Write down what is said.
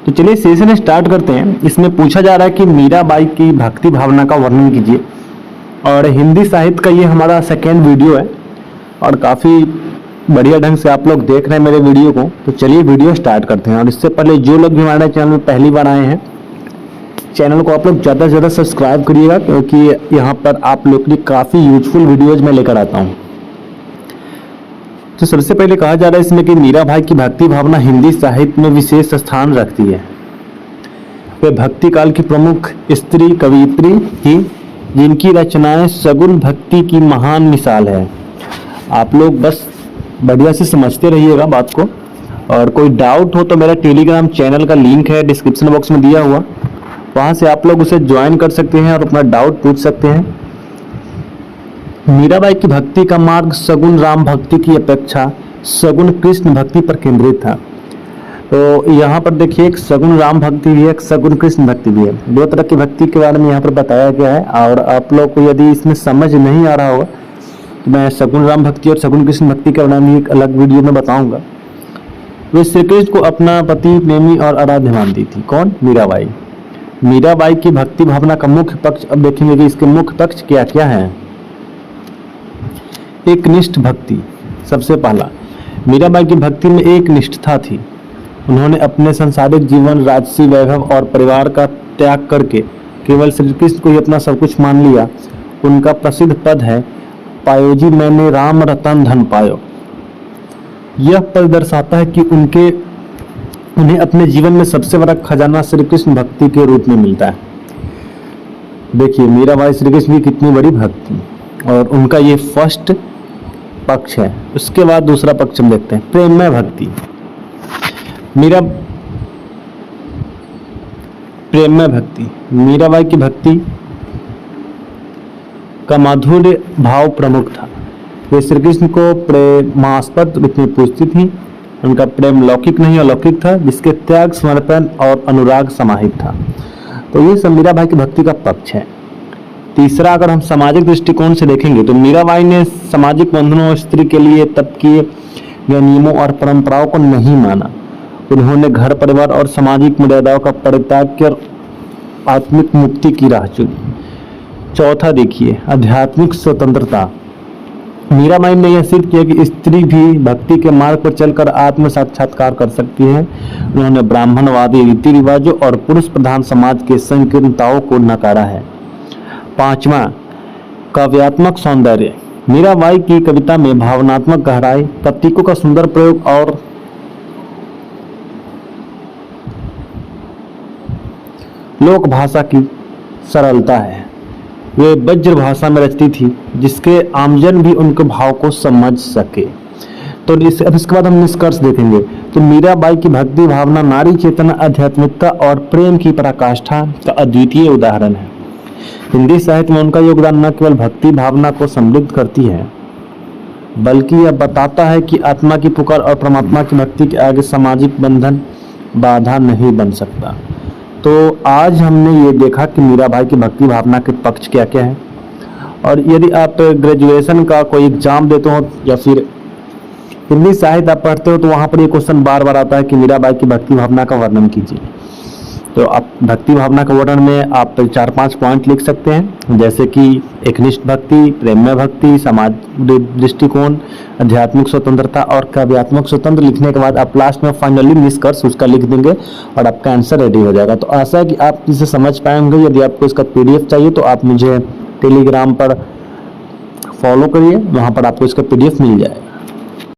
तो चलिए session start करते हैं। इसमें पूछा जा रहा है कि मीराबाई की भक्ति भावना का वर्णन कीजिए, और हिंदी साहित्य का ये हमारा सेकेंड वीडियो है और काफ़ी बढ़िया ढंग से आप लोग देख रहे हैं मेरे वीडियो को। तो चलिए वीडियो स्टार्ट करते हैं। और इससे पहले जो लोग भी हमारे चैनल में पहली बार आए हैं, चैनल को आप लोग ज़्यादा से ज़्यादा सब्सक्राइब करिएगा, क्योंकि यहाँ पर आप लोग के लिए काफ़ी यूजफुल वीडियोज़ मैं लेकर आता हूँ। तो सबसे पहले कहा जा रहा है इसमें कि मीराबाई की भक्ति भावना हिंदी साहित्य में विशेष स्थान रखती है। वे भक्ति काल की प्रमुख स्त्री कवियत्री थी, जिनकी रचनाएं सगुण भक्ति की महान मिसाल है। आप लोग बस बढ़िया से समझते रहिएगा बात को, और कोई डाउट हो तो मेरा टेलीग्राम चैनल का लिंक है डिस्क्रिप्शन बॉक्स में दिया हुआ, वहाँ से आप लोग उसे ज्वाइन कर सकते हैं और अपना डाउट पूछ सकते हैं। मीराबाई की भक्ति का मार्ग सगुण राम भक्ति की अपेक्षा सगुण कृष्ण भक्ति पर केंद्रित था। तो यहाँ पर देखिए, एक सगुण राम भक्ति भी है, एक सगुण कृष्ण भक्ति भी है। दो तरह की भक्ति के बारे में यहाँ पर बताया गया है। और आप लोग को यदि इसमें समझ नहीं आ रहा होगा तो मैं सगुण राम भक्ति और सगुण कृष्ण भक्ति के बारे में एक अलग वीडियो में बताऊंगा। वे श्री कृष्ण को अपना पति, प्रेमी और आराध्य मानती थी। कौन? मीराबाई। मीराबाई की भक्ति भावना का मुख्य पक्ष, अब देखेंगे कि इसके मुख्य पक्ष क्या क्या है। एक निष्ठ भक्ति। सबसे पहला, मीराबाई की भक्ति में एक निष्ठता थी। उन्होंने अपने सांसारिक जीवन, राजसी वैभव और परिवार का त्याग करके केवल श्री कृष्ण को ही अपना सब कुछ मान लिया। उनका प्रसिद्ध पद है, पायो जी मैंने राम रतन धन पायो। यह पद दर्शाता है कि उन्हें अपने जीवन में सबसे बड़ा खजाना श्री कृष्ण भक्ति के रूप में मिलता है। देखिए मीराबाई श्री कृष्ण की कितनी बड़ी भक्ति, और उनका ये फर्स्ट पक्ष है। उसके बाद दूसरा पक्ष हम देखते हैं, प्रेममय भक्ति। प्रेममय भक्ति, मीराबाई की भक्ति का माधुर्य भाव प्रमुख था। वे श्री कृष्ण को प्रेमास्पद रूप में पूजती थी। उनका प्रेम लौकिक नहीं अलौकिक था, जिसके त्याग, समर्पण और अनुराग समाहित था। तो ये सब मीराबाई की भक्ति का पक्ष है। तीसरा, अगर हम सामाजिक दृष्टिकोण से देखेंगे तो मीराबाई ने सामाजिक बंधनों और स्त्री के लिए तब किए गए नियमों और परंपराओं को नहीं माना। उन्होंने घर परिवार और सामाजिक मर्यादाओं का परित्याग कर आत्मिक मुक्ति की राह चुनी। चौथा देखिए, आध्यात्मिक स्वतंत्रता। मीराबाई ने यह सिद्ध किया कि स्त्री भी भक्ति के मार्ग पर चलकर आत्म साक्षात्कार कर सकती है। उन्होंने ब्राह्मणवादी रीति रिवाजों और पुरुष प्रधान समाज के संकीर्णताओं को नकारा है। पांचवा, काव्यात्मक सौंदर्य। मीराबाई की कविता में भावनात्मक गहराई, प्रतीकों का सुंदर प्रयोग और लोक भाषा की सरलता है। वे वज्र भाषा में रचती थी, जिसके आमजन भी उनके भाव को समझ सके। तो अब इसके बाद हम निष्कर्ष देखेंगे। तो मीराबाई की भक्ति भावना नारी चेतना, आध्यात्मिकता और प्रेम की पराकाष्ठा का अद्वितीय उदाहरण है। हिंदी साहित्य में उनका योगदान न केवल भक्ति भावना को समृद्ध करती है, बल्कि यह बताता है कि आत्मा की पुकार और परमात्मा की भक्ति के आगे सामाजिक बंधन बाधा नहीं बन सकता। तो आज हमने ये देखा कि मीराबाई की भक्ति भावना के पक्ष क्या क्या है। और यदि आप ग्रेजुएशन का कोई एग्जाम देते हो या फिर हिंदी साहित्य आप पढ़ते हो, तो वहाँ पर ये क्वेश्चन बार बार आता है कि मीराबाई की भक्ति भावना का वर्णन कीजिए। तो आप भक्ति भावना का वर्णन में आप 4-5 पॉइंट लिख सकते हैं, जैसे कि एकनिष्ठ भक्ति, प्रेममय भक्ति, समाज दृष्टिकोण, आध्यात्मिक स्वतंत्रता और काव्यात्मक स्वतंत्र। लिखने के बाद आप लास्ट में फाइनली निष्कर्ष उसका लिख देंगे और आपका आंसर रेडी हो जाएगा। तो आशा है कि आप इसे समझ पाएंगे। यदि आपको इसका PDF चाहिए तो आप मुझे टेलीग्राम पर फॉलो करिए, वहाँ पर आपको इसका PDF मिल जाएगा।